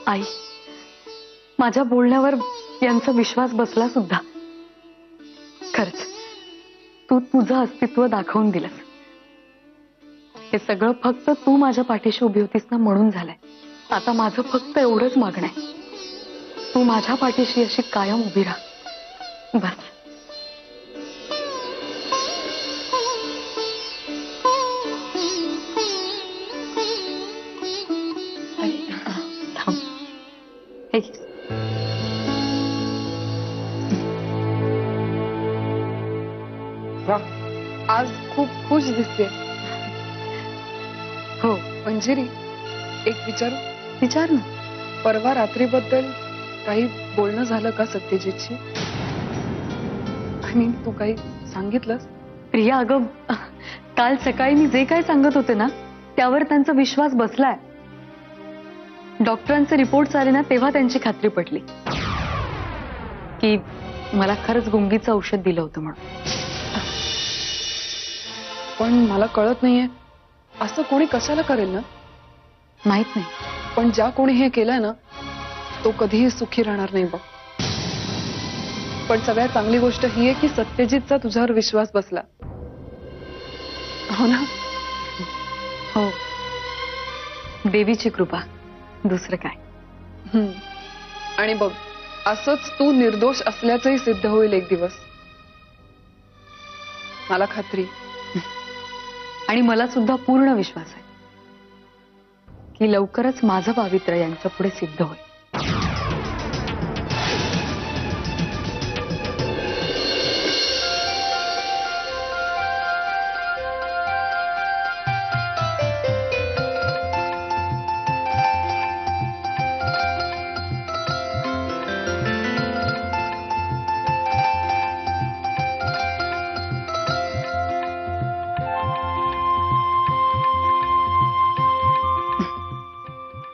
आई, माझ्या बोलण्यावर यांचा विश्वास बसला सुद्धा. खरंच तू तुझं अस्तित्व दाखवून दिलंस. हे सगळं फक्त तू माझ्या पाठीशी उभी होतीस ना म्हणून झालंय. आता माझं फक्त एवढंच मागणं आहे, तू माझ्या पाठीशी अशी कायम उभी राहा बस. थांब. हे घे. आज खूप खुश दिसते. हो. मंजिरी, एक विचार ना. परवा रात्रीबद्दल काही बोलणं झालं का सत्यजितशी? तू काही सांगितलंस? प्रिया, अगं काल सकाळी मी जे काय सांगत होते ना त्यावर त्यांचा विश्वास बसलाय. डॉक्टरांचे रिपोर्ट्स आले ना तेव्हा त्यांची खात्री पटली की मला खरंच गुंगीचं औषध दिलं होतं म्हणून. पण मला कळत नाहीये, असं कोणी कशाला करेल ना? माहित नाही, पण ज्या कोणी हे केलंय ना तो कधीही सुखी राहणार नाही बघ. पण सगळ्यात चांगली गोष्ट ही आहे की सत्यजितचा तुझ्यावर विश्वास बसला. हो ना? हो, देवीची कृपा, दुसरं काय. आणि बघ, असंच तू निर्दोष असल्याचंही सिद्ध होईल एक दिवस, मला खात्री. आणि मला सुद्धा पूर्ण विश्वास आहे की लवकरच माझं पावित्र्य यांच्या पुढे सिद्ध होईल.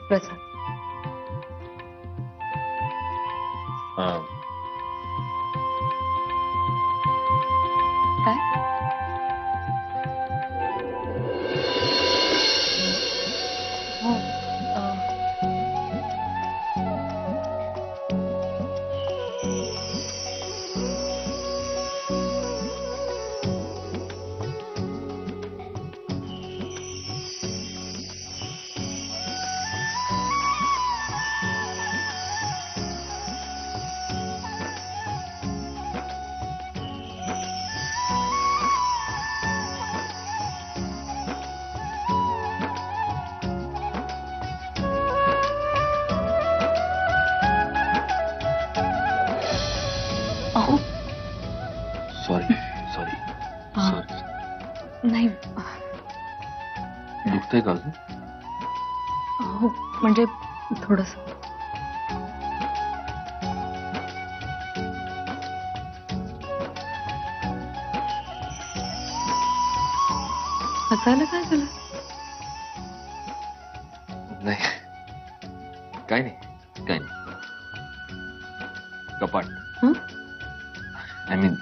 प्रसाद, काय? हो, अहो सॉरी. नाही. दुखतंय का अजून? हो, म्हणजे थोडस. हसायला काय झालं? नाही, काय नाही. कपाट. आय मीन,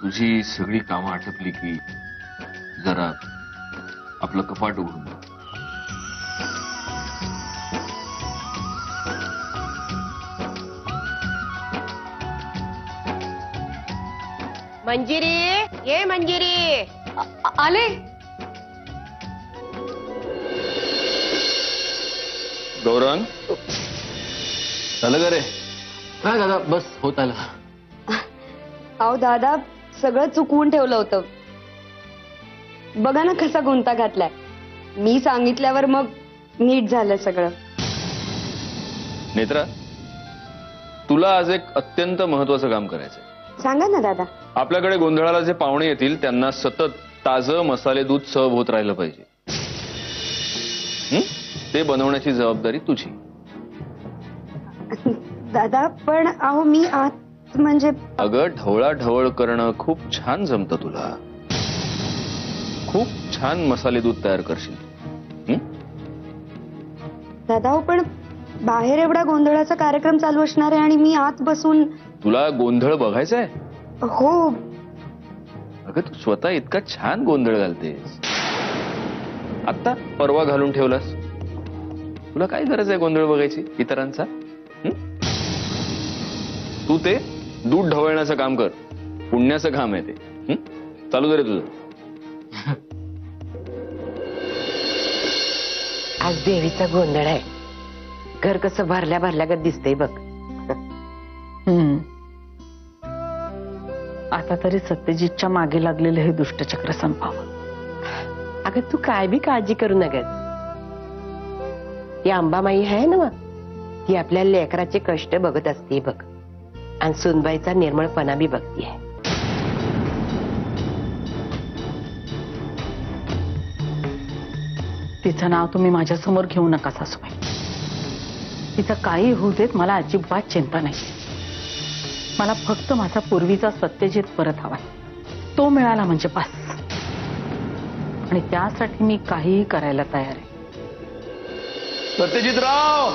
तुझी सगळी कामं आटपली की जरा आपलं कपाट उघडून बघ. मंजिरी, ये मंजिरी. आले. गौरंग, झालं का रे? हा दादा, बस होत आला. अहो दादा, सगळं चुकवून ठेवलं होतं. बघा ना कसा गुंता घातलाय. मी सांगितल्यावर मग नीट झालं सगळं. नेत्रा, तुला आज एक अत्यंत महत्वाचं काम करायचंय. सांगा ना दादा. आपल्याकडे गोंधळाला जे पाहुणे येतील त्यांना सतत ताजं मसाले दूध सर्व होत राहिलं पाहिजे. ते बनवण्याची जबाबदारी तुझी. दादा, पण अहो मी आत म्हणजे. अगं, ढवळाढवळ करणं खूप छान जमतं तुला. खूप छान मसाले दूध तयार करशील. दादा, पण बाहेर एवढा गोंधळाचा कार्यक्रम चालू असणार आहे आणि मी आत बसून. तुला गोंधळ बघायचाय? हो. अगं, तू स्वतः इतका छान गोंधळ घालतेस. आता परवा घालून ठेवलास. तुला काय गरज आहे गोंधळ बघायची इतरांचा? हं? तू ते दूध ढवळण्याचं काम कर, पुण्याचं काम आहे ते. हं? चालू दे रे तुझं. आज देवीचा गोंधळ आहे. घर कसं भरल्या भरल्यागत दिसतंय बघ. आता तरी सत्यजितच्या मागे लागलेलं हे दुष्टचक्र संपावं. अगं तू काय बी काळजी करू नगस. ती अंबामाई आहे ना, ती आपल्या लेकराचे कष्ट बघत असते बघ, आणि सुनबाईचा निर्मळपणा बी बघतीये. तिचं नाव तुम्ही माझ्या समोर घेऊ नका सासूबाई. तिचं काही होऊ देत, मला अजिबात चिंता नाही. मला फक्त माझा पूर्वीचा सत्यजित परत हवाय. तो मिळाला म्हणजे पास. आणि त्यासाठी मी काहीही करायला तयार आहे. सत्यजितराव,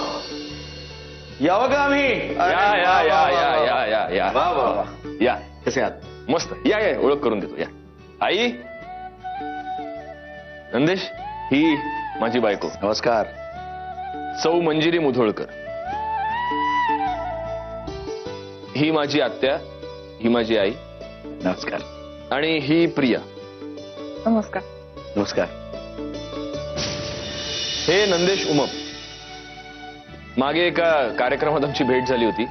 यावं का आम्ही? या या या या या या या वा वा वा. या. कसे आहात? मस्त. या या, ओळख करून देतो. या आई. नंदेश, ही माझी बायको नमस्कार. सौ मंजिरी मुधोळकर. ही माझी आत्या, ही माझी आई, नमस्कार. आणि ही प्रिया. नमस्कार. नमस्कार. हे नंदेश उमप. मागे एका कार्यक्रमात आमची भेट झाली होती.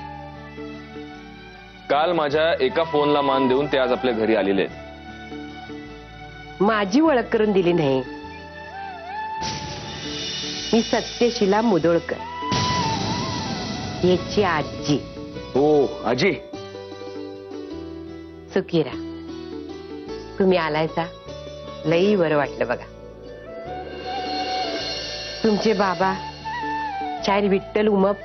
काल माझ्या एका फोनला मान देऊन ते आज आपल्या घरी आलेले आहेत. माझी ओळख करून दिली नाही. मी सत्यशिला मुदोळकर, याची आजी. हो आजी. सुखीरा, तुम्ही आलायचा लई बरं वाटलं बघा. तुमचे बाबा शाहीर विठ्ठल उमप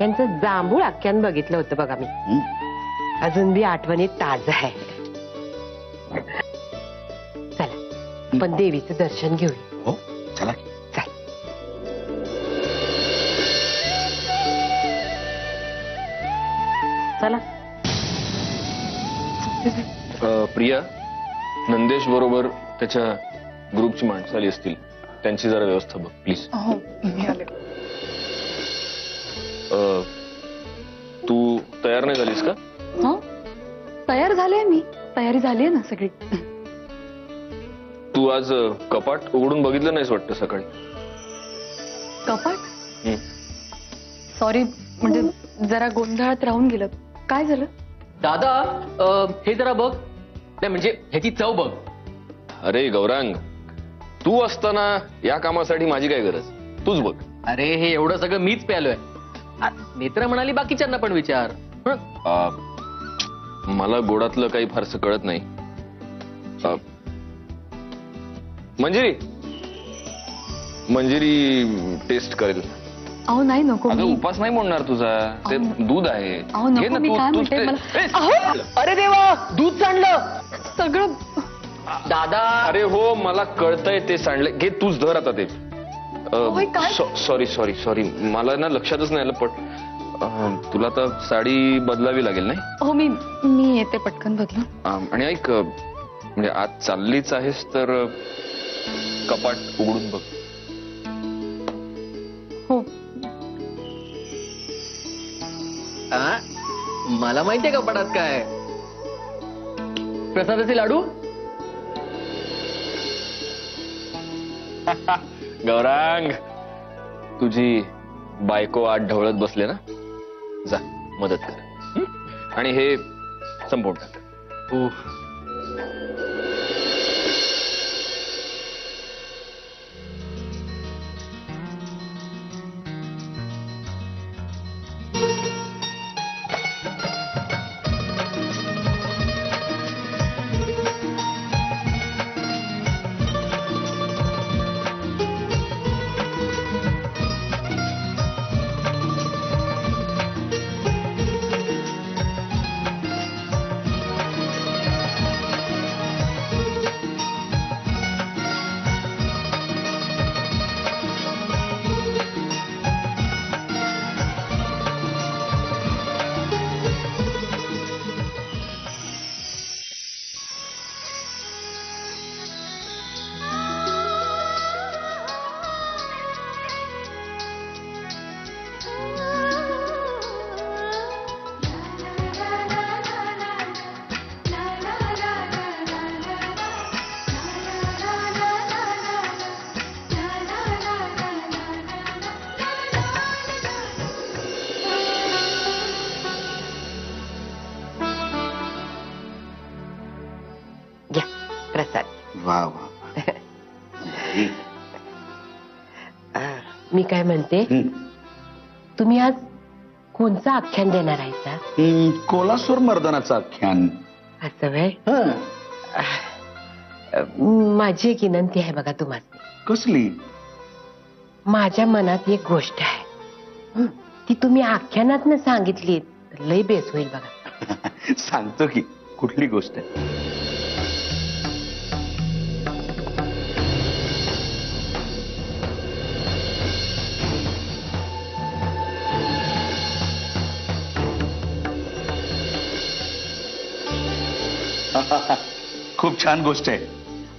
यांचं जांभूळ आख्यान बघितलं होतं बघा मी. अजून बी आठवणीत ताज आहे. चला पण देवीचं दर्शन घेऊया. हो चला. चल. चला. प्रिया, नंदेश बरोबर त्याच्या ग्रुपची माणसं आली असतील, त्यांची जरा व्यवस्था बघ प्लीज. हो, मी आले. तू तयार नाही झालीस का? हा, तयार झाले मी. तयारी झाली आहे ना सगळी. तू आज कपाट उघडून बघितलं नाहीस वाटतं सकाळी. कपाट? हं. सॉरी, म्हणजे जरा गोंधळात राहून गेलं. काय झालं? दादा हे जरा बघ. नाही म्हणजे ह्याची चव बघ. अरे गौरांग, तू असताना या कामासाठी माझी काय गरज? तूच बघ. अरे हे एवढं सगळं मीच प्यालोय. नेत्रा म्हणाली बाकीच्यांना पण विचार. मला गोडातलं काही फारसं कळत नाही. मंजिरी, मंजिरी टेस्ट करेल. अहो नाही, नको. अगं मी उपास नाही मोडणार तुझा. ते दूध आहे. अहो नको, घे ना मी तू. काय तूच म्हणते ते- मला. ए, अहो, अरे देवा, दूध सांडलं. सगळं दादा. अरे हो, मला कळतंय ते सांडले. घे तूच धर आता ते. होय, काय? सॉरी सॉरी सॉरी, मला ना लक्षातच नाही आलं. पण तुला तर साडी बदलावी लागेल नाही? हो, मी येते पटकन बदलून. आणि ऐक, म्हणजे आज चाललीच आहेस तर कपाट उघडून बघ. हो. मला माहितीये कपाटात काय. प्रसादाचे लाडू. गौरांग, तुझी बायको आत ढवळत बसले ना, जा मदत कर. हं? आणि हे संपवून टाक. हो. घ्या प्रसाद. वा वा. मी काय म्हणते, तुम्ही आज कोणचं आख्यान देणार आहे का? कोलासूर मर्दनाचं आख्यान. असं व्हय? माझी एक विनंती आहे बघा तुम्हाला. कसली? माझ्या मनात एक गोष्ट आहे, ती तुम्ही आख्यानात सांगितली तर लय बेस होईल बघा. सांगतो की. कुठली गोष्ट आहे? खूप छान गोष्ट आहे.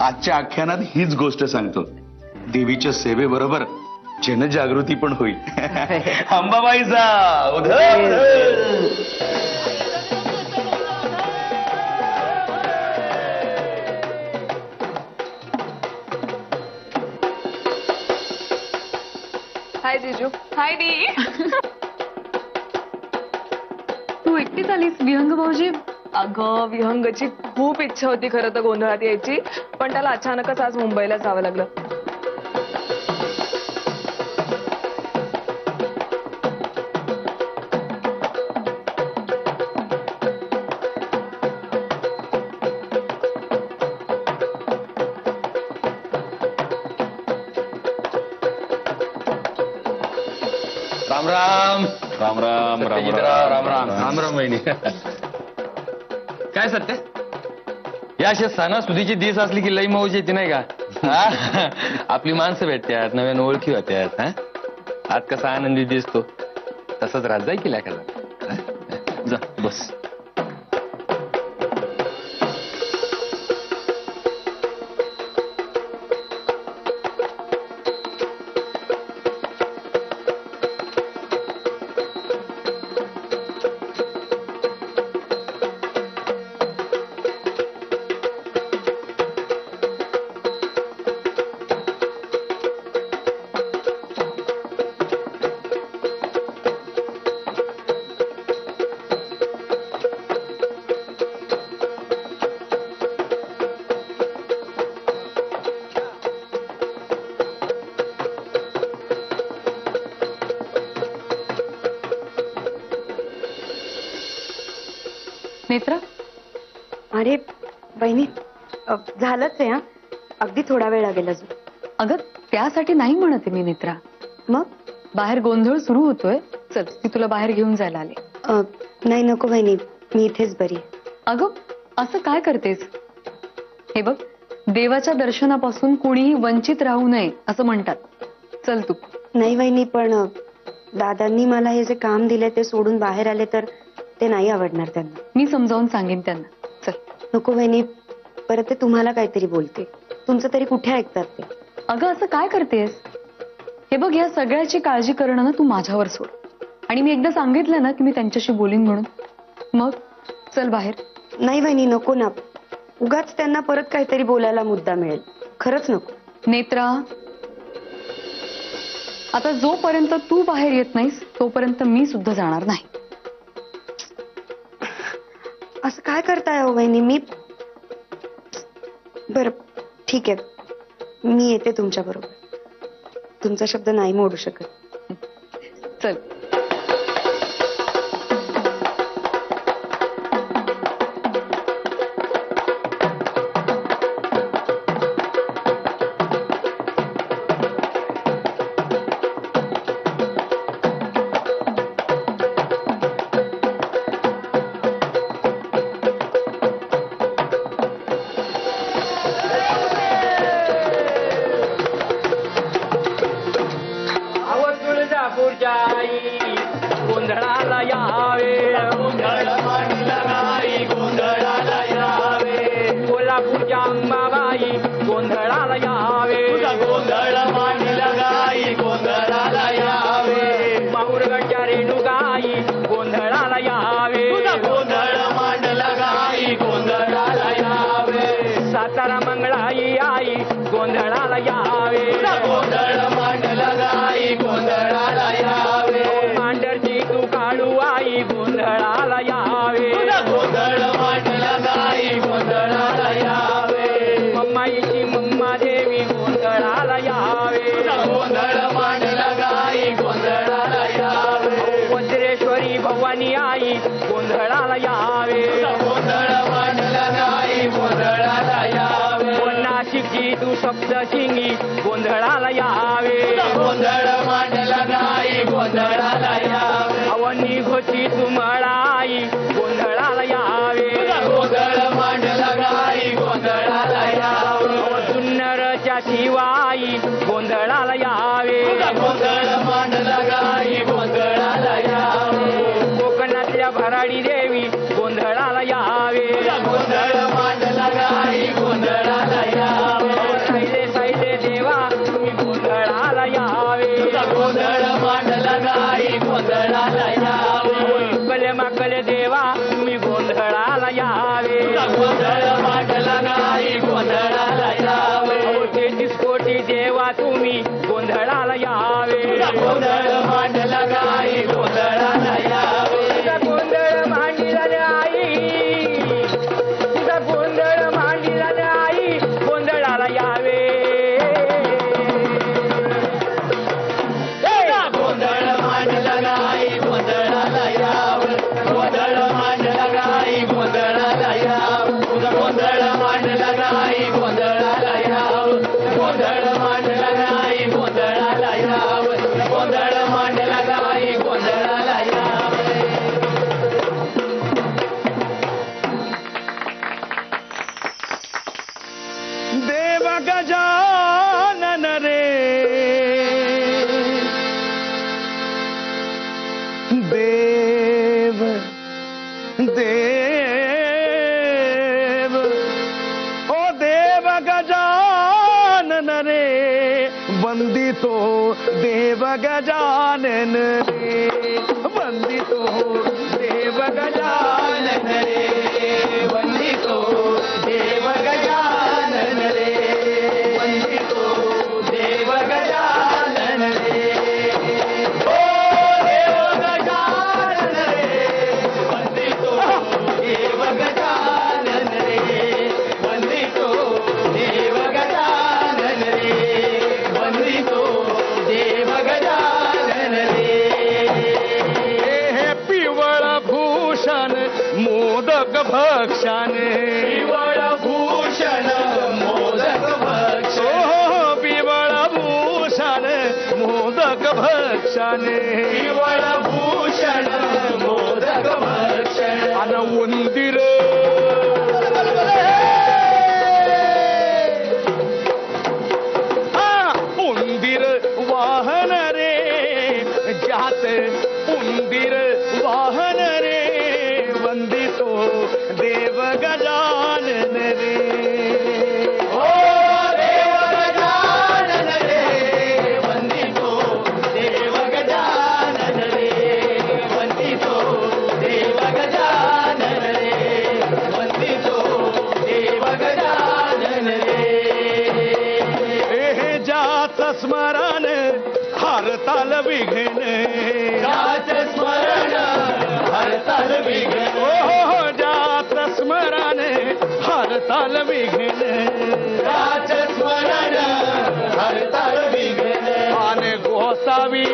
आजच्या आख्यानात हीच गोष्ट सांगतो. देवीच्या सेवेबरोबर जनजागृती पण होईल. अंबाबाईचा उधर. हाय जीजू. हाय दी. तू एकटीच आलीस विहंग भाऊजी? अगं विहंगची खूप इच्छा होती खरं तर गोंधळात यायची, पण त्याला अचानकच आज मुंबईला जावं लागलं. राम राम. राम राम. राम राम. राम राम वहिनी. काय सत्य, या अशा सणासुदीची दिवस असली की लई मौज येते नाही का? हा? आपली माणसं भेटतात, नव्यानं ओळखी होत्यात. हा? आज कसा आनंदी दिसतो तसंच राहत जाय की लेका. जा बस. नेत्रा, अरे बहिणी, झालंच आहे. हा अगदी थोडा वेळ लागेल अजून. अगं त्यासाठी नाही म्हणते मी नेत्रा. मग बाहेर गोंधळ सुरू होतोय. चल मी तुला बाहेर घेऊन जायला आले. नाही नको बहिणी, मी इथेच बरी आहे. अगं असं काय करतेस? हे बघ, देवाच्या दर्शनापासून कोणीही वंचित राहू नये असं म्हणतात. चल तू. नाही वहिनी, पण दादांनी मला हे जे काम दिले ते सोडून बाहेर आले तर ते नाही आवडणार त्यांना. मी समजावून सांगेन त्यांना. चल. नको वहिनी, परत ते तुम्हाला काहीतरी बोलते. तुमचं तरी कुठे ऐकतात ते. अगं असं काय करतेस? हे बघ, या सगळ्याची काळजी करणं ना तू माझ्यावर सोड. आणि मी एकदा सांगितलं ना की मी त्यांच्याशी बोलीन म्हणून. मग चल बाहेर. नाही वहिनी, नको ना. उगाच त्यांना परत काहीतरी बोलायला मुद्दा मिळेल. खरंच नको. नेत्रा, आता जोपर्यंत तू बाहेर येत नाहीस तोपर्यंत मी सुद्धा जाणार नाही. असं काय करताय हो वहिनी? मी बरं ठीक आहे, मी येते तुमच्या बरोबर. तुमचा शब्द नाही मोडू शकत. चल. शिंगी गोंधळाला यावे गोंधळ मांडला गाई गोंधळाला यावे अवनी घोची तुमळाई गोंधळाला यावे गोंधळ मांडला गाई गोंधळाला यावे सुन्नरच्या शिवाई गोंधळाला यावे गोंधळ मांडला गाई गोंधळाला यावे कोकणातल्या भराडी देवी गोंधळाला यावे गोंधळ मांडला गाई गोंधळाला यावे सायले सायले देवा तुम्ही गोंधळाला यावे गोंधळ मांडला गाई गोंधळाला यावे कले माकले देवा तुम्ही गोंधळाला यावे गोंधळ मांडला गाई गोंधळाला यावे 33 कोटी देवा तुम्ही गोंधळाला यावे गोंधळ मांडला गाई गोंधळाला यावे गोंधळ मांडला आई तुझा गोंधळ मांडला आई गोंधळाला यावे गोंधळ मांडला गाई गोंधळाला यावे गोंधळ मांडला गाई गोंधळाला यावे तुझा गोंधळ मांडला गाई गोंधळाला यावे गोंधळ मांडला गाई गोंधळाला यावे गोंधळ मांडला गाई गोंधळाला यावे देव गजानन रे देव देव ओ देव गजानन रे वंदितो देव गजानन रे वंदितो देव गजानन रे वंदितो देव गजानन रे वंदितो देव गजानन रे ओ देव गजानन रे वंदितो देव गजानन रे वंदितो देव गजानन रे वंदितो देव गजानन रे हे पिवळ भूषण मोदक भक्षण पिवळ भूषण मोदक भक्षण पिवळ भूषण मोदक भक्षण पिवळ भूषण मोदक भक्षण अन उंदीर उंदीर वाहन रे जात उंदीर वाहन रे वंदितो देव गजानन रे ओ देव गजानन रे वंदितो देव गजानन रे वंदितो देव गजानन रे वंदितो देव गजानन रे हे जात स्मरण हरताल विघ्न जात स्मरण हरताल विघ्न ओ जात स्मरण हरताल विघ्न जात स्मरण हरताल विघ्न आणि गोसावी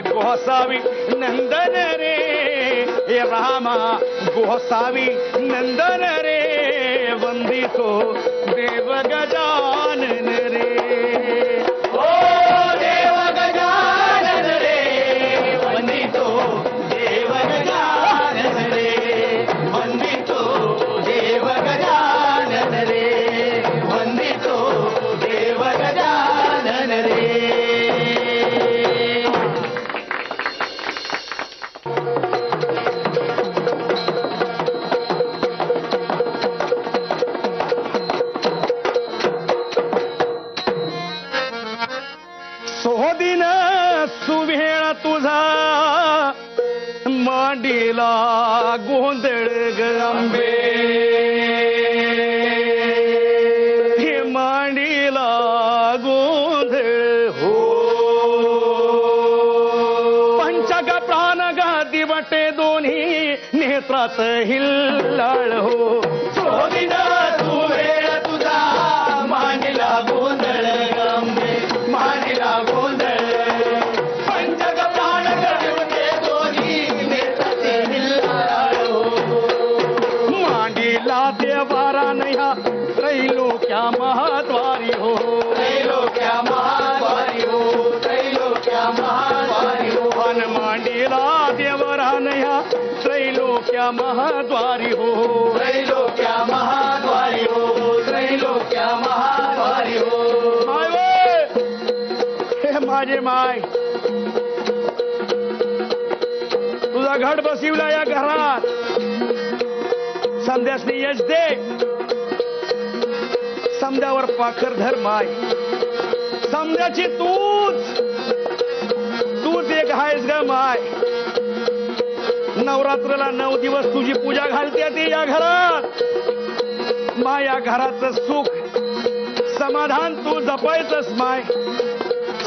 गोसावी नंदन रे हे रामा गोसावी नंदन रे वंदितो देव गजानन रे ओ देव गजानन रे वंदितो देव गजानन रे वंदितो देव गजानन रे वंदितो देव गजानन रे सोदिन सुभेळ तुझा मांडीला गोंधळ गंबे हे मांडीला गोंधळ हो पंचग प्राण ग दिवटे दोन्ही नेत्रात हिल्लाळ हो सोदिन सुभेळ तुझा मांडीला गोंधळ गंबे मांडीला गोंधळ पंचग प्राण ग दिवटे दोन्ही नेत्रात हिल्लाळ हो महाद्वारी हो अन मांडीला देवरान ह्या त्रैलोक्या महाद्वारी हो त्रैलोक्या महाद्वारी हो त्रैलोक्या महाद्वारी हो माय वे, हे माझे माय, तुझा घट बसविला या घरात, समध्यासनी यश दे, समध्यावर पाखर धर माय, समध्याची तूच एक आहेस ग माय. नवरात्रला 9 दिवस तुझी पूजा घालते ती या घरात. माय या घराचं सुख समाधान तू जपायचंस माय.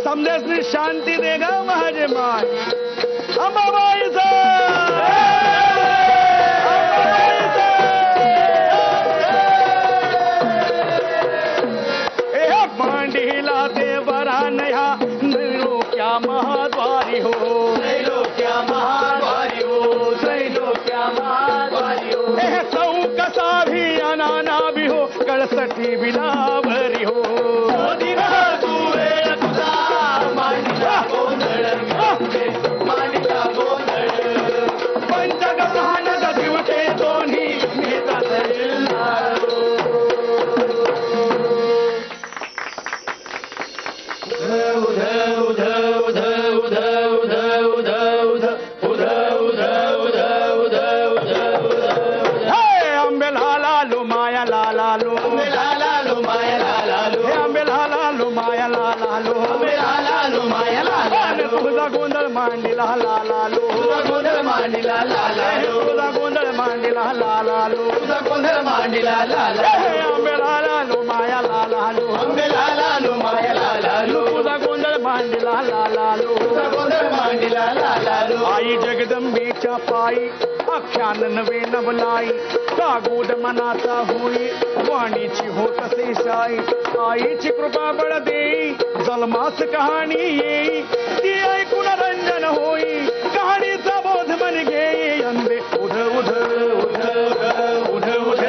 समध्यासनी शांती दे ग माझे माय. मांडीला देवरा नया त्रैलोक्या महाद्वारी हो त्रैलोक्या महाद्वारी हो त्रैलोक्या महाद्वारी हो हे सौ कसा भी अनाना भी हो कळसठी बिलावरी हो मांडीला गोंधळ पंचगहान दिवटे दोन्ही नेतात तुझा गोंधळ मांडीला लालालो तुझा गोंधळ मांडीला लालालो तुझा गोंधळ मांडीला लालालो तुझा गोंधळ मांडीला लालालो आंबे लालालो माया लालालो आंबे लालालो माया लालालो तुझा गोंधळ मांडीला लालालो तुझा गोंधळ मांडीला लालालो आई जगदंबेच्या पायी आख्यान नवे नवलाई कागोद मनाचा होई वाणीची होत असे साई. आईची कृपा बळ देई जन्मास कहाणी येई ती ऐकून रंजन होई कहाणीचा बोध मन घेई. अंबे उध उध उध उध उध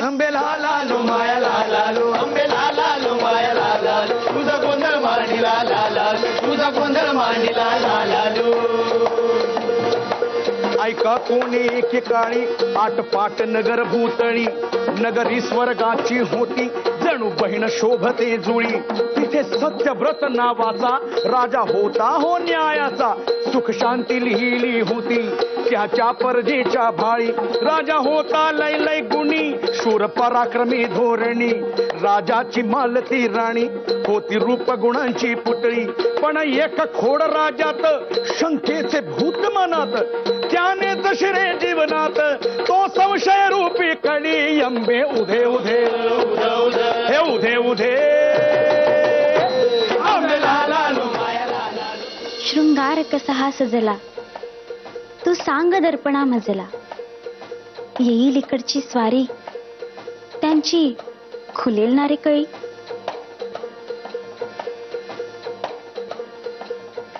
अंबे लालालो माया लालालो आंबे लालालो माया लालालो तुझा गोंधळ मांडीला लालालो तुझा गोंधळ मांडीला लालालो. ऐका कोणी एकेकाळी आटपाट नगर भूतळी नगरी स्वर्गाची होती जणू बहीण शोभते जुळी. तिथे सत्यव्रत नावाचा राजा होता हो न्यायाचा. सुख शांती लिहिली होती त्याच्या परजेच्या भाळी. राजा होता लय लय गुणी शूर पराक्रमी धोरणी. राजाची मालती राणी होती रूप गुणांची पुतळी. पण एक खोड राजात शंकेचे भूत मनात त्याने दशरे जीवनात तो संशय रूपी कळी. अंबे उधे उधे हे उधे उधे आंबे लालालो माया लालालो शृंगार कसा हा सजला तू सांग दर्पणा मजला. येईल इकडची स्वारी त्यांची खुलेल नारे कळी.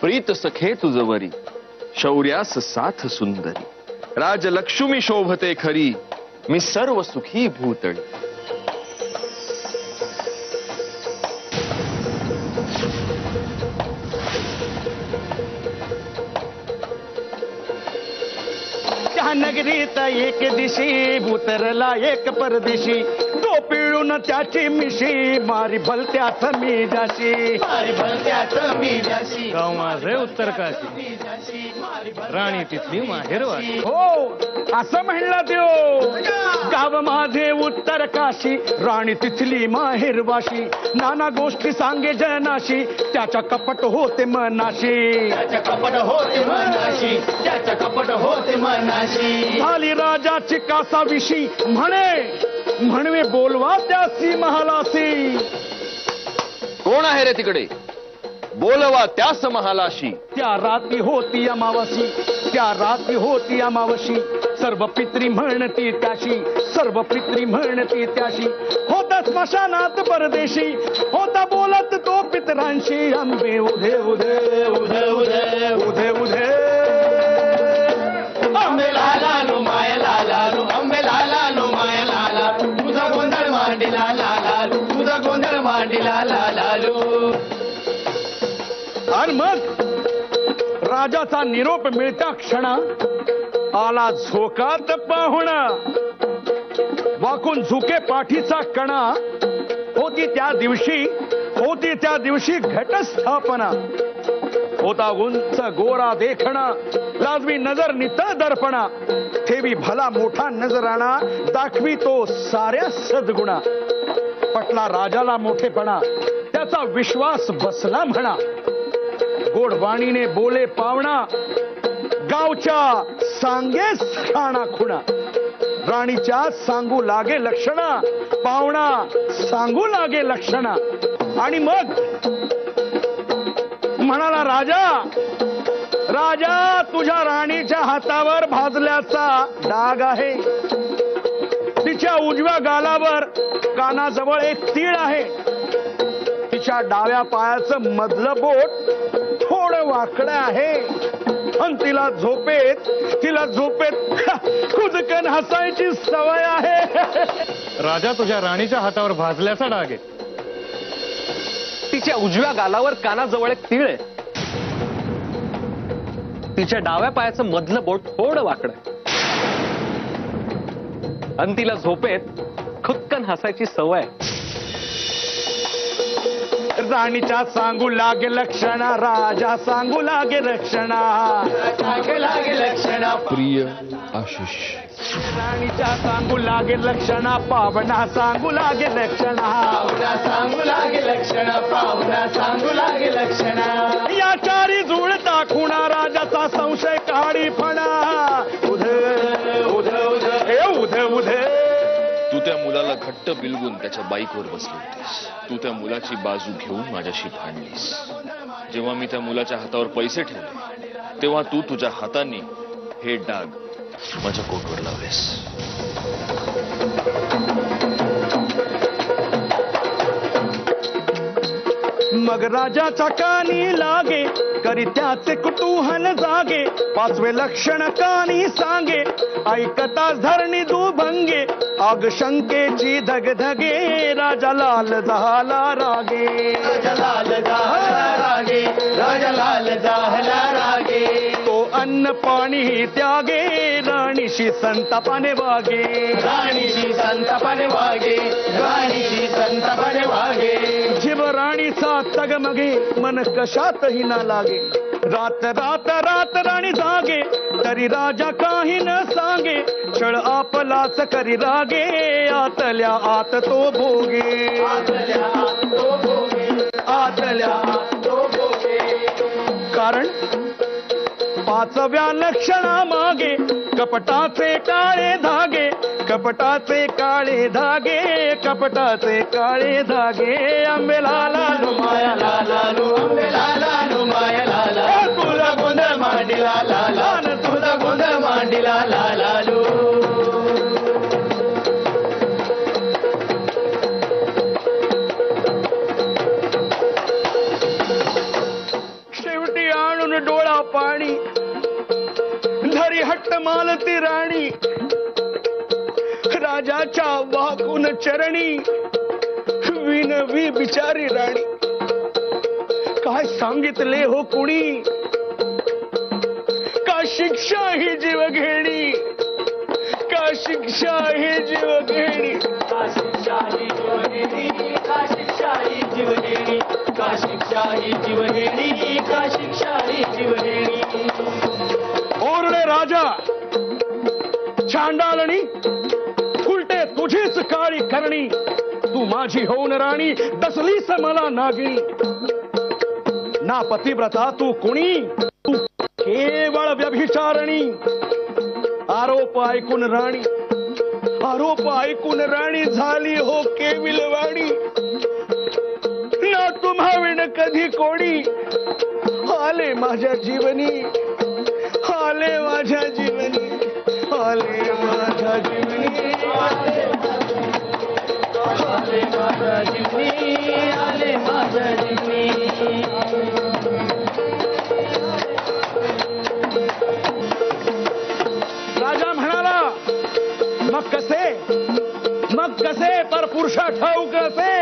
प्रीत सखे तुझवरी शौर्यास साथ सुंदरी. राजलक्ष्मी शोभते खरी मी सर्व सुखी भूतळी. त्या नगरीत एक दिशी भूतरला एक परदेशी. तो पिळून त्याची मिशी मारी भलत्यात मी जाशी. मारी भलत्यात मी जाशी गाव माझे उत्तर काशी राणी तिथली माहेरवाशी. हो असं म्हणला त्यो गाव माझे उत्तर काशी राणी तिथली माहेरवाशी. नाना गोष्टी सांगे जनाशी त्याच्या कपट होते मनाशी. त्याच्या कपट होते मनाशी त्याच्या कपट होते मनाशी. झाली राजाची कासाविशी म्हणवे बोलवा त्यासी महालासी. कोण आहे रे तिकडे बोलवा त्यास महालाशी. त्या रात्री होती अमावासी त्या रात्री होती अमावासी. सर्व पित्री म्हणती त्याशी सर्व पित्री म्हणती त्याशी. होता स्मशानात परदेशी होता बोलत तो पितरांशी. अंबे उधे उधे उधे उधे उधे उधे आंबे लालालो माया लालालो आंबे लालालो माया लालालो तुझा गोंधळ मांडीला लालालो तुझा गोंधळ मांडीला लालालो. आणि मग राजाचा निरोप मिळता क्षणा आला झोकात पाहुणा. वाकून झुके पाठीचा कणा. होती त्या दिवशी घटस्थापना. होता उंच गोरा देखणा. लाजवी नजर नितळ दर्पणा. ठेवी भला मोठा नजराणा. दाखवी तो साऱ्या सद्गुणा. पटला राजाला मोठेपणा. त्याचा विश्वास बसला म्हणा. गोडवाणीने बोले पावणा. गावच्या सांगे खाणा खुणा. राणीच्या सांगू लागे लक्षणा. पावणा सांगू लागे लक्षणा. आणि मग म्हणाला राजा तुझ्या राणीच्या हातावर भाजल्याचा डाग आहे. तिच्या उजव्या गालावर कानाजवळ एक तीळ आहे. तिच्या डाव्या पायाचं मधलं बोट थोडं वाकडं आहे. आणि तिला झोपेत खुदकन हसायची सवय आहे. राजा तुझ्या राणीच्या हातावर भाजल्याचा डाग आहे. तिच्या उजव्या गालावर कानाजवळ एक तीळ आहे. तिच्या डाव्या पायाचं मधलं बोट थोडं वाकडं आहे. आणि तिला झोपेत खुदकन हसायची सवय आहे. राणीच्या सांगू लागे लक्षणा. राजा सांगू लागे लक्षणा. लागे लक्षणा. प्रिय आशिष. राणीच्या सांगू लागे लक्षणा. पावना सांगू लागे लक्षणा. पाहुणा सांगू लागे लक्षणा. पाहुणा सांगू लागे लक्षणा. या चारी जुळता खुणा. राजाचा संशय काळी फणा. उध तू त्या मुलाला घट्ट बिलगून त्याच्या बाईकवर बसली होतीस. तू त्या मुलाची बाजू घेऊन माझ्याशी भांडलीस. जेव्हा मी त्या मुलाच्या हातावर पैसे ठेवले तेव्हा तू तुझ्या हाताने हे डाग माझ्या कोटवर लावलेस. मग राजाच्या कानी लागे. करी त्याचे कुतूहल जागे. पाचवे लक्षण कानी सांगे. ऐकताच धरणी दुभंगे. आग शंकेची धगधगे. राजा लाल झाला रागे. राजा लाल झाला रागे. राजा लाल झाला रागे. तो अन्न पाणी त्यागे. राणीशी संतापाने वागे. राणीशी संतापाने वागे. राणीशी संतापाने वागे. जीव राणीचा तगमगे. मन कशातही ना लागे. रात राणी जागे. तरी राजा काही न सांगे. छळ आपलाच करी रागे. आतल्या आत तो भोगे. आतल्या आत तो भोगे. आतल्या आत तो भोगे. कारण पाचव्या लक्षणा मागे. कपटाचे काळे धागे. कपटाचे काळे धागे. कपटाचे काळे धागे. आंबे लाला माया लालालू. आंबे लालालू माया लाला. तुझा गोंधळ मांडीला लाला. तुझा गोंधळ मांडीला लालालू. शेवटी आणून डोळा पाणी. धरी हट्ट मालती राणी. राजाच्या वाकून चरणी. विनवी बिचारी राणी. काय सांगितले हो कुणी. का शिक्षा ही जीव घेणी. का शिक्षा ही जीव घेणी. का शिक्षा ही जीव घेणी. का शिक्षा ही जीव घेणी. का शिक्षा ही जीव घेणी. का शिक्षा ही जीव घेणी. ओरडे राजा. चांडाळणी. उलटे तुझीच काळी करणी. तू माझी होऊन राणी. दसलीस मला नागिणी. ना पतिव्रता तू कुणी. तू केवळ व्यभिचारणी. आरोप ऐकून राणी झाली हो केविलवाणी. ना तुम्हा विण कधी कोणी. आले माझ्या जीवनी. आले माझ्या जीवनी. आले माझ्या जीवनी. आले माझ्या जीवनी. आले माझ्या जीवनी. राजा म्हणाला मग कसे पर पुरुषा ठाऊक असे.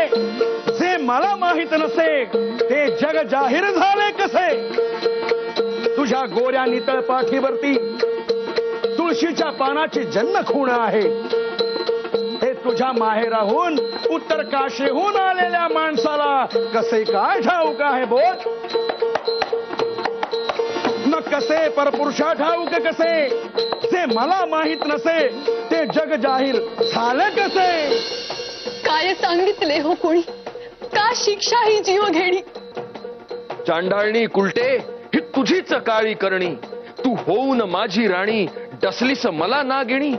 जे मला माहित नसे ते जग जाहीर झाले कसे. तुझ्या गोऱ्या नितळ पाठीवरती तुळशीच्या पानाची जन्म खूण आहे. हे तुझ्या माहेराहून उत्तर काशीहून आलेल्या माणसाला कसे काय ठाऊक आहे बोल. न कसे परपुरुषा ठाऊक कसे, जे मला माहित नसे ते जग जाहीर झाले कसे. काय सांगितले हो कोणी, का शिक्षा ही जीव घेणी. चांडाळणी कुलटे ही तुझीच काळी करणी. तू होऊन माझी राणी डसलीस मला ना घेणी.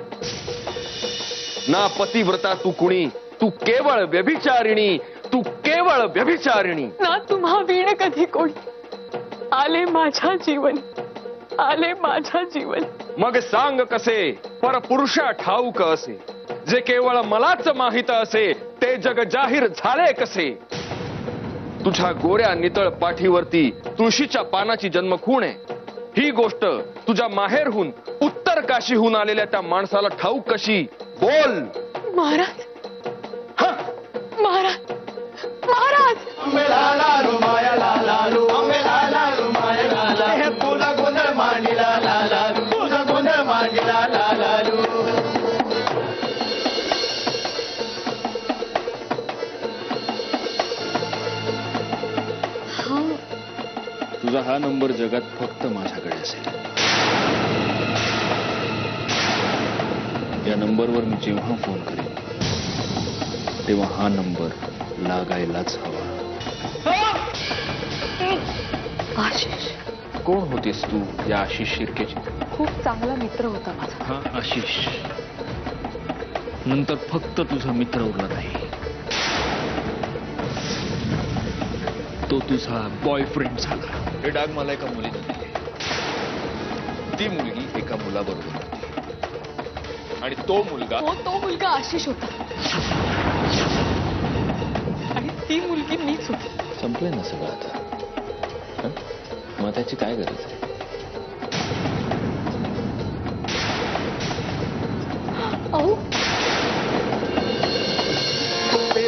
ना पतिव्रता तू कुणी, तू केवळ व्यभिचारिणी. तू केवळ व्यभिचारिणी. ना तुम्हा वीण कधी कोणी, आले माझ्या जीवन, आले माझ्या जीवन. मग सांग कसे परपुरुषा ठाऊक असे, जे केवळ मलाच माहित असे ते जग जाहीर झाले कसे. तुझ्या गोऱ्या नितळ पाठीवरती तुळशीच्या पानाची जन्म खूण आहे. ही गोष्ट तुझ्या माहेरहून उत्तर काशीहून आलेल्या त्या माणसाला ठाऊक कशी बोल. महाराज, महाराज, महाराज. तुझा गोंधळ मांडला लाला, तुझा गोंधळ मांडला लाला. तुझा हा नंबर जगात फक्त माझ्याकडे असेल. या नंबरवर मी जेव्हा फोन करेन तेव्हा हा नंबर लागायलाच हवा. आशिष, कोण होतीस तू या आशिष शिर्केची. खूप चांगला मित्र होता माझा. हा आशिष नंतर फक्त तुझा मित्र उरला नाही, तो तुझा बॉयफ्रेंड झाला. हे डाग मला एका मुलीने दिले. ती मुलगी एका मुलाबरोबर होती आणि तो मुलगा आशिष होता आणि ती मुलगी मीच होती. संपलंय ना सगळं आता. मग त्याची काय गरज आहे. अहो,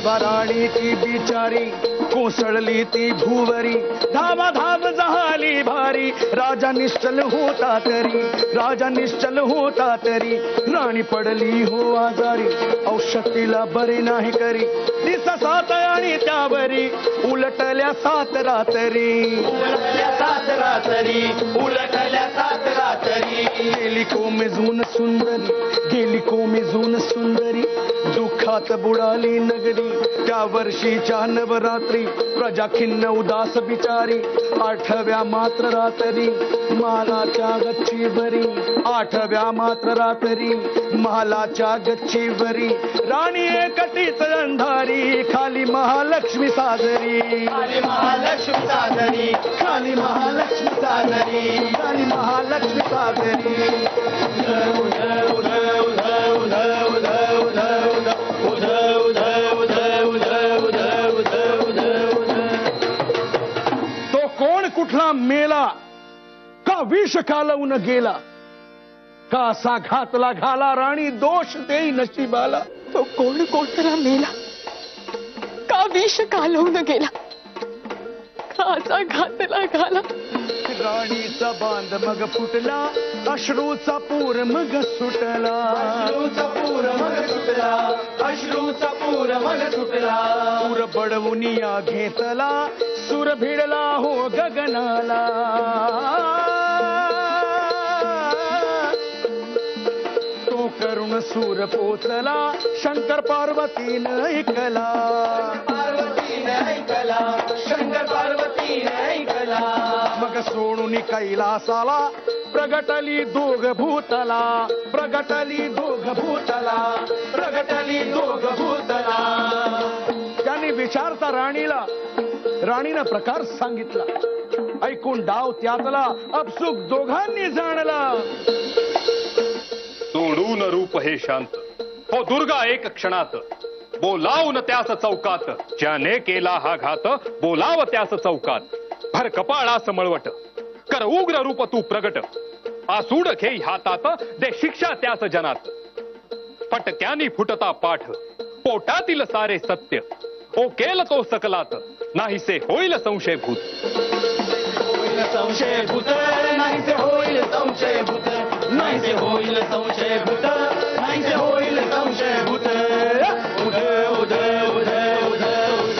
राणी ती बिचारी कोसळली ती भुवरी. धामाधाम झाली भारी, राजा निश्चल होता तरी, राजा निश्चल होता तरी. राणी पडली हो आजारी, औषध तिला बरे नाही करी. दिसा सात आणि त्यावरी उलटल्या सात रात्री, उलटल्या सात रात्री, उलटल्या सात रात्री. गेली कोमेजून सुंदरी, गेली कोमेजून सुंदरी. दुःखात बुडाली नगरी त्या वर्षीच्या नवरात्री. प्रजा खिन्न उदास बिचारी, आठव्या मात्र रात्री महालाच्या गच्ची भरी. आठव्या मात्र रात्री महालाच्या गच्ची भरी. राणी एकटीच अंधारी, खाली महालक्ष्मी साजरी, खाली महालक्ष्मी साजरी, खाली महालक्ष्मी साजरी, खाली महालक्ष्मी साजरी. तो कोण कुठला मेला, का विष कालवून गेला, का असा घातला घाला राणी दोष देई नशिबाला. तो कोण कोणतरा मेला, का विष कालवून गेला, का असा घातला घाला. राणीचा बांध मग फुटला, अश्रूचा पूर मग सुटला. अश्रूचा पूर मग सुटला, अश्रूचा पूर मग सुटला. पूर बडवून या घेतला, सूर भिडला हो गगनाला. तो करुण सूर पोचला, शंकर पार्वतीनं ऐकला. पार्वतीने ऐकला, शंकर पार्वतीने ऐकला. मग सोडून कैलासाला प्रगटली दोघ भूतला, प्रगटली दोघ भूतला, प्रगटली दोघ भूतला. त्यांनी विचारता राणीला, राणीनं प्रकार सांगितला. ऐकून डाव त्यातला अपसुक दोघांनी जाणला. सोडून रूप हे शांत, हो दुर्गा एक क्षणात. बोलावून त्यास चौकात, ज्याने केला हा घात बोलाव त्यास चौकात. भर कपाळास मळवट, कर उग्र रूप तू प्रगट. आसूड घेई हातात, दे शिक्षा त्यास जनात. फटक्यानी फुटता पाठ, पोटातील सारे सत्य. ओ केल तो सकलात, नाहीसे होईल संशयभूत. संशयभूत नाहीसे होईल संशयभूत, नाहीसे होईल संशयभूत, नाहीसे होईल संशयभूत. उध उध उध उध उध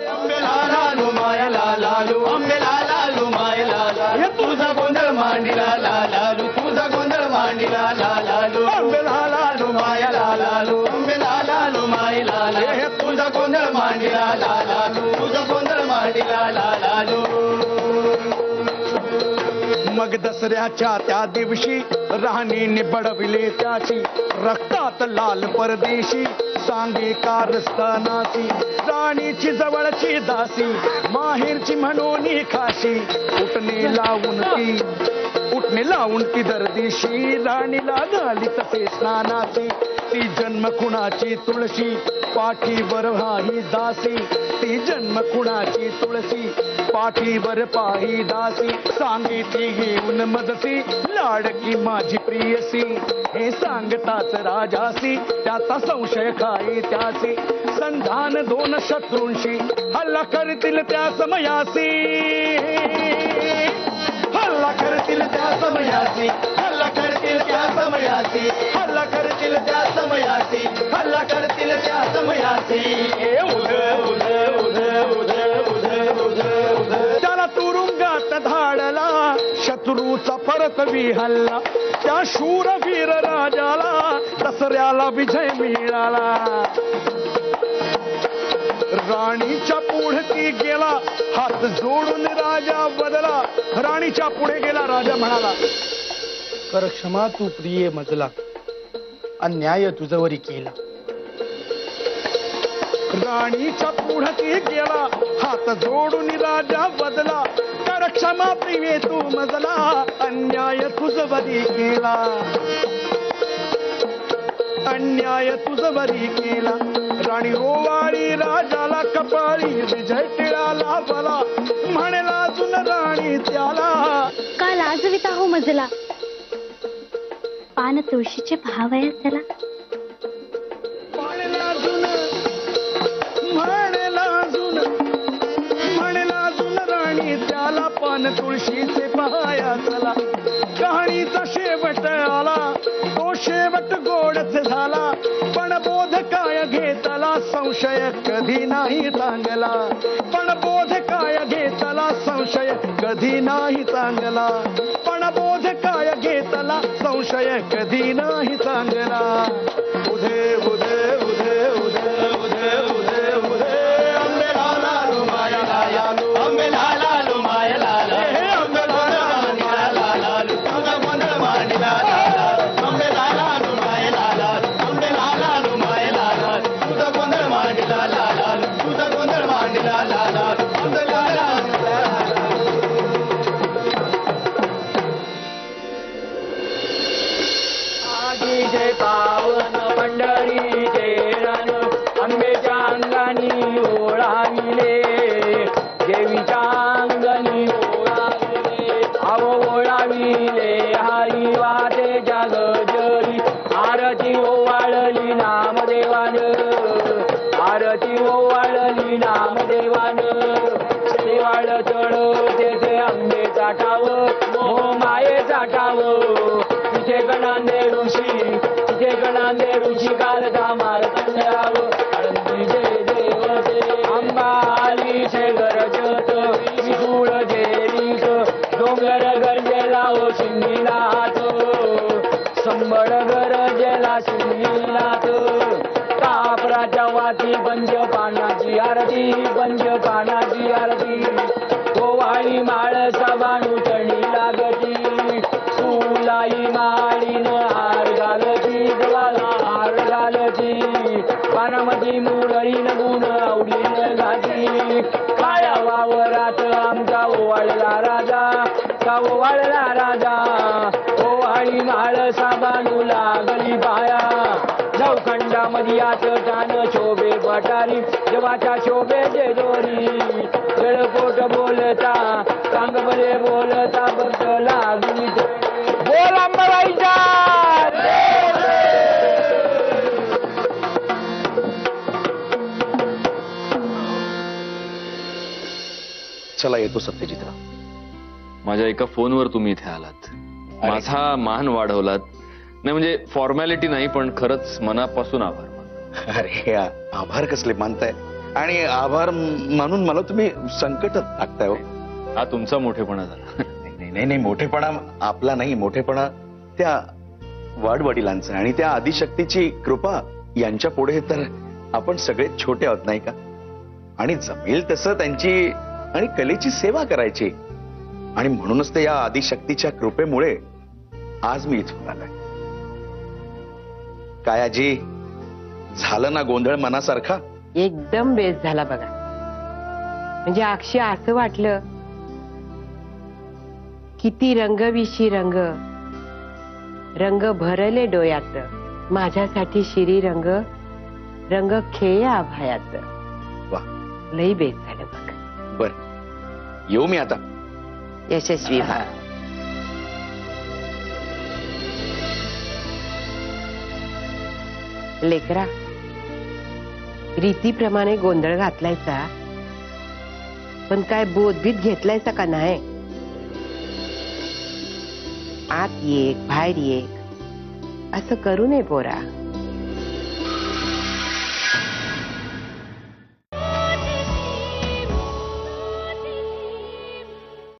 आंबेला लालू मायला लालू, आंबेला लालू मायला लालू, तुझा गोंधळ मांडीला लालू, तुझा गोंधळ मांडीला लालू. आंबेला लालू मायला लालू, आंबेला लालू मायला लालू, तुझा गोंधळ मांडीला लालू, तुझा गोंधळ मांडीला लालू. मग दसऱ्याच्या त्या दिवशी राणीने बडविले त्याची, रक्तात लाल परदेशी सांगे कारस्थानाची. राणीची जवळची दासी, माहेरची म्हणून खाशी, उठणे लावून ती दरदिशी. राणीला झाली तसे स्नानाची, ती जन्म कुणाची तुळशी, पाठीवर भाई दासी. ती जन्म कुणाची तुळशी, पाठीवर पाही दासी. सांगितली घेऊन मजसी, लाडकी माझी प्रियसी. हे सांगताच राजासी, त्याचा संशय खाई त्यासी. संधान दोन शत्रूंशी, हल्ला करतील त्या समयासी. हल्ला करतील त्या समयासी, हल्ला करतील त्या समयासी, हल्ला करतील त्या समयासी, हल्ला करतील त्या समयासी. उध उध उध उध उध उध उध त्याला तुरुंगात धाडला, शत्रूचा परत विहल्ला. त्या शूरवीर राजाला दसऱ्याला विजय मिळाला. राणीच्या पुढे गेला, हात जोडून राजा बदला. राणीच्या पुढे गेला, राजा म्हणाला, कर क्षमा तू प्रिय मजला, अन्याय तुझवरी केला. राणीच्या पुढे गेला, हात जोडून राजा बदला. कर क्षमा प्रिय तू मजला, अन्याय तुझवरी केला. अन्याय तुझवरी केला. राणी ओवाळी राजाला कपाळी, विजय टिळाला बला. म्हणेला अजून राणी त्याला, का लाजविता हो मजला, पान तुळशीचे भाव आहे त्याला. म्हणेला अजून, म्हणेला अजून, म्हणेला अजून राणी त्याला, पान तुळशीचे पहाया चला. कहाणीचा शेवट आला, तो शेवट गोडच झाला. पण बोध काय घेतला, संशय कधी नाही चांगला. पण बोध काय घेतला, संशय कधी नाही चांगला. पण बोध काय घेतला, संशय कधी नाही चांगला. उधे उधे उधे उधे उधे उधे उधे आंबेला लालू मायला लालू, आंबेला लालू मायला लालू, आंबेला लालू तुझा गोंधळ मांडीला लालू, आंबेला लालू मायला लालू, आंबेला लालू मायला लालू, तुझा गोंधळ मांडीला लालू, तुझा गोंधळ मांडीला लालू, आंबेला लालू. आगी जय पावन पंढरी जय रण, आंबेच्या अंगानी ओळाविले, देवीच्या अंगानी ओळाविले. अव ओळाविले हरी वादे जाग जरी, आरती ओवाळली नामदेवान, आरती ओवाळली नामदेवान. देवाळ चढ तेथे आंबे चाटाव, मोह माये चाटाव. तिथे गणांदे ऋषी, तिथे गणांदे ऋषी कालता मारतंडाव. आळंदी जय देवते आंबा आली छे गरजत, विपुळ जेरीत डोंगर गरजेला ओ शिंगीलात, संबळ गरजेला शिंगीलात. कापराच्या वाती बंज पानाची आरती, बंज पानाची आरती. गोवाळी माळसा बाणू चणी लागती, फुलाई माळीन हार घालती, गळाला हार घालती. पानामध्ये मुरळीन गुण आवडीन घाती. काळ्या वावरात आमचा ओवाळला राजा, का ओवाळला राजा. ओवाळी माळसा बाणू लागली पाया, चौखंडामध्ये आचटान शोभे बटारी, देवाच्या शोभे जेजोरी. जळपोट बोलता, चांगले बोलता, बघ लागली बोल अंबाबाईचा. चला येतो सत्यजितराव. माझ्या एका फोनवर तुम्ही इथे आलात, माझा मान वाढवलात. नाही म्हणजे फॉर्मॅलिटी नाही, पण खरंच मनापासून आभार. अरे आभार कसले मानताय, आणि आभार मानून मला तुम्ही संकटात टाकताय हो. हा तुमचा मोठेपणा झाला. नाही नाही, मोठेपणा आपला नाही, मोठेपणा त्या वाडवडिलांचा आणि त्या आदिशक्तीची कृपा यांच्या पुढे तर आपण सगळे छोटे आहोत नाही का. आणि जमेल तसं त्यांची आणि कलेची सेवा करायची, आणि म्हणूनच ते या आदिशक्तीच्या कृपेमुळे आज मी इथून आलोय. काय आजी, झालं ना गोंधळ मनासारखा? एकदम बेस्ट झाला बघा. म्हणजे अक्षय असं वाटलं किती रंगविशी रंग, रंग भरले डोयात, माझ्यासाठी शिरी रंग, रंग खेळ आभायात. वा, लई बेस्ट झालं बघ. बर, येऊ मी आता. यशस्वी व्हा. लेकरा, रीतीप्रमाणे गोंधळ घातलायचा, पण काय बोधबीत घेतलायचा का नाही? आत एक बाहेर एक असं करू नये पोरा.